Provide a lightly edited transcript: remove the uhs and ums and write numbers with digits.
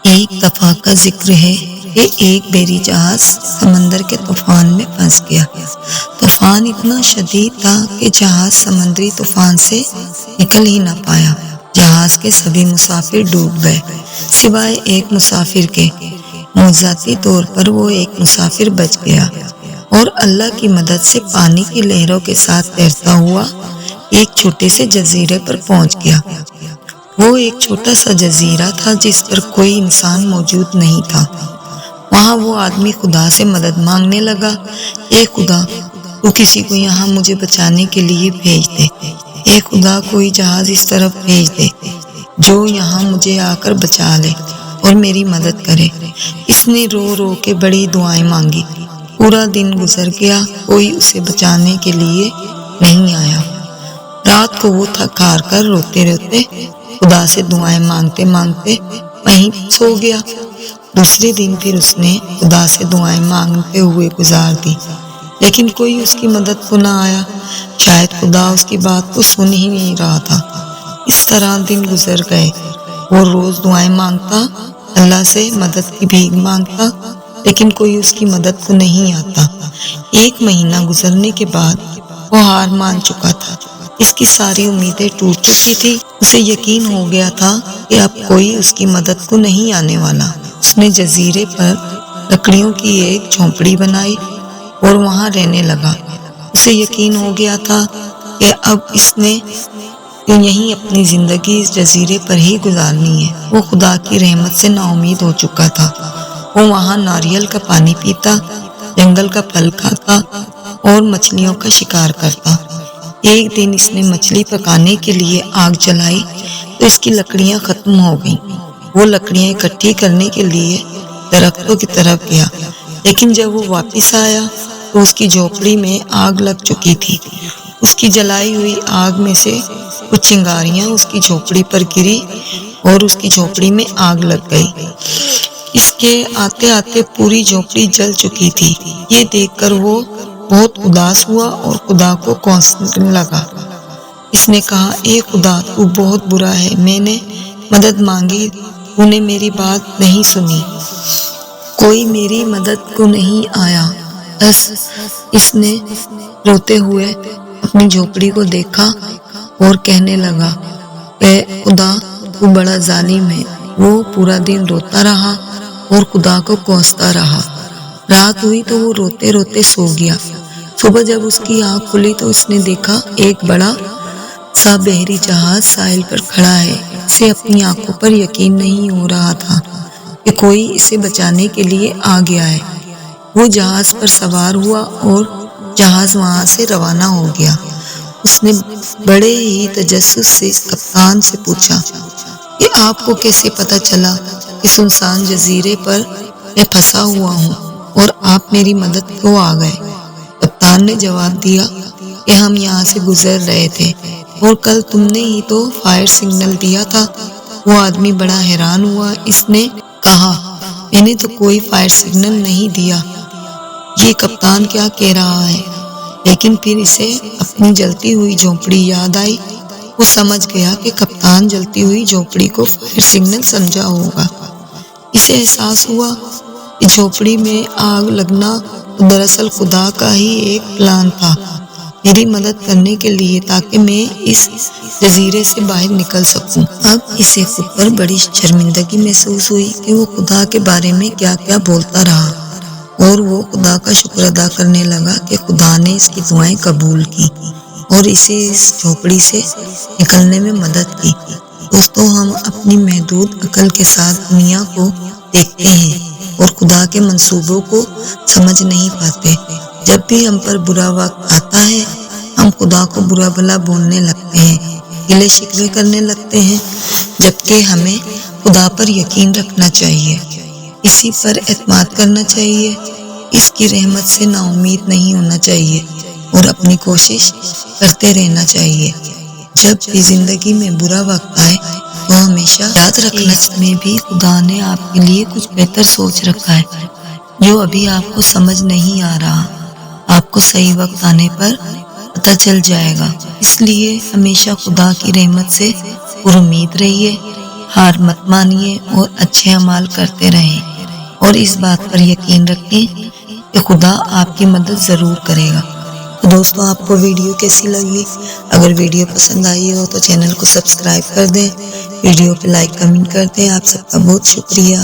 ایک دفعہ کا ذکر ہے کہ ایک بحری جہاز سمندر کے طوفان میں پھنس گیا۔ طوفان اتنا شدید تھا کہ جہاز سمندری طوفان سے نکل ہی نہ پایا۔ جہاز کے سبھی مسافر ڈوب گئے سوائے ایک مسافر کے۔ معجزاتی طور پر وہ ایک مسافر بچ گیا اور اللہ کی مدد سے پانی کی لہروں کے ساتھ تیرتا ہوا ایک چھوٹے سے جزیرے پر پہنچ گیا۔ وہ ایک چھوٹا سا جزیرہ تھا جس پر کوئی انسان موجود نہیں تھا۔ وہاں وہ آدمی خدا سے مدد مانگنے لگا، اے خدا، تو کسی کو یہاں مجھے بچانے کے لیے بھیج دے۔ اے خدا، کوئی جہاز اس طرف بھیج دے جو یہاں مجھے آ کر بچا لے اور میری مدد کرے۔ اس نے رو رو کے بڑی دعائیں مانگی۔ پورا دن گزر گیا، کوئی اسے بچانے کے لیے نہیں آیا۔ رات کو وہ تھک ہار کر روتے روتے خدا سے دعائیں مانگتے مانگتے وہیں سو گیا۔ دوسرے دن پھر اس نے خدا سے دعائیں مانگتے ہوئے گزار دی، لیکن کوئی اس کی مدد کو نہ آیا۔ شاید خدا اس کی بات کو سن ہی نہیں رہا تھا۔ اس طرح دن گزر گئے۔ وہ روز دعائیں مانگتا، اللہ سے مدد کی بھیک مانگتا، لیکن کوئی اس کی مدد کو نہیں آتا۔ ایک مہینہ گزرنے کے بعد وہ ہار مان چکا تھا۔ اس کی ساری امیدیں ٹوٹ چکی تھی۔ اسے یقین ہو گیا تھا کہ اب کوئی اس کی مدد کو نہیں آنے والا۔ اس نے جزیرے پر لکڑیوں کی ایک جھونپڑی بنائی اور وہاں رہنے لگا۔ اسے یقین ہو گیا تھا کہ اب اس نے یہیں اپنی زندگی اس جزیرے پر ہی گزارنی ہے۔ وہ خدا کی رحمت سے نا امید ہو چکا تھا۔ وہ وہاں ناریل کا پانی پیتا، جنگل کا پھل کھاتا اور مچھلیوں کا شکار کرتا۔ ایک دن اس نے مچھلی پکانے کے لیے آگ جلائی تو اس کی لکڑیاں ختم ہو گئیں۔ وہ لکڑیاں اکٹھی کرنے کے لیے درختوں کی طرف گیا، لیکن جب وہ واپس آیا تو اس کی جھونپڑی میں آگ لگ چکی تھی۔ اس کی جلائی ہوئی آگ میں سے کچھ چنگاریاں اس کی جھونپڑی پر گری اور اس کی جھونپڑی میں آگ لگ گئی۔ اس کے آتے آتے پوری جھونپڑی جل چکی تھی۔ یہ دیکھ کر وہ بہت اداس ہوا اور خدا کو کوسنے لگا۔ اس نے کہا، اے خدا، تو بہت برا ہے۔ میں نے مدد مانگی، تو نے میری بات نہیں سنی۔ کوئی میری مدد کو نہیں آیا۔ بس اس نے روتے ہوئے اپنی جھونپڑی کو دیکھا اور کہنے لگا، اے خدا، تو بڑا ظالم ہے۔ وہ پورا دن روتا رہا اور خدا کو کوستا رہا۔ رات ہوئی تو وہ روتے روتے سو گیا۔ صبح جب اس کی آنکھ کھلی تو اس نے دیکھا ایک بڑا سا بحری جہاز ساحل پر کھڑا ہے۔ اسے اپنی آنکھوں پر یقین نہیں ہو رہا تھا کہ کوئی اسے بچانے کے لیے آ گیا ہے۔ وہ جہاز پر سوار ہوا اور جہاز وہاں سے روانہ ہو گیا۔ اس نے بڑے ہی تجسس سے کپتان سے پوچھا کہ آپ کو کیسے پتہ چلا کہ سنسان جزیرے پر میں پھنسا ہوا ہوں اور آپ میری مدد کو آ گئے؟ کپتان نے جواب دیا کہ ہم یہاں سے گزر رہے تھے اور کل تم نے ہی تو فائر سگنل دیا تھا۔ وہ آدمی بڑا حیران ہوا۔ اس نے کہا، میں نے تو کوئی فائر سگنل نہیں دیا۔ یہ کپتان کیا کہہ رہا ہے؟ لیکن پھر اسے اپنی جلتی ہوئی جھونپڑی یاد آئی۔ وہ سمجھ گیا کہ کپتان جلتی ہوئی جھونپڑی کو فائر سگنل سمجھا ہوگا۔ اسے احساس ہوا کہ جھونپڑی میں آگ لگنا دراصل خدا کا ہی ایک پلان تھا، میری مدد کرنے کے لیے، تاکہ میں اس جزیرے سے باہر نکل سکوں۔ اب اسے خود پر بڑی شرمندگی محسوس ہوئی کہ وہ خدا کے بارے میں کیا کیا بولتا رہا، اور وہ خدا کا شکر ادا کرنے لگا کہ خدا نے اس کی دعائیں قبول کی اور اسے اس جھونپڑی سے نکلنے میں مدد کی۔ دوستوں، ہم اپنی محدود عقل کے ساتھ دنیا کو دیکھتے ہیں اور خدا کے منصوبوں کو سمجھ نہیں پاتے۔ جب بھی ہم پر برا وقت آتا ہے، ہم خدا کو برا بھلا بولنے لگتے ہیں، گلے شکوے کرنے لگتے ہیں، جبکہ ہمیں خدا پر یقین رکھنا چاہیے، اسی پر اعتماد کرنا چاہیے، اس کی رحمت سے نا امید نہیں ہونا چاہیے اور اپنی کوشش کرتے رہنا چاہیے۔ جب بھی زندگی میں برا وقت آئے تو ہمیشہ یاد رکھنا میں بھی خدا نے آپ کے لیے کچھ بہتر سوچ رکھا ہے جو ابھی آپ کو سمجھ نہیں آ رہا۔ آپ کو صحیح وقت آنے پر پتہ چل جائے گا۔ اس لیے ہمیشہ خدا کی رحمت سے پر امید رہیے۔ ہار مت مانیے اور اچھے اعمال کرتے رہیں، اور اس بات پر یقین رکھیں کہ خدا آپ کی مدد ضرور کرے گا۔ تو دوستوں، آپ کو ویڈیو کیسی لگی؟ اگر ویڈیو پسند آئی ہو تو چینل کو سبسکرائب کر دیں، ویڈیو پہ لائک کمنٹ کر دیں۔ آپ سب کا بہت شکریہ۔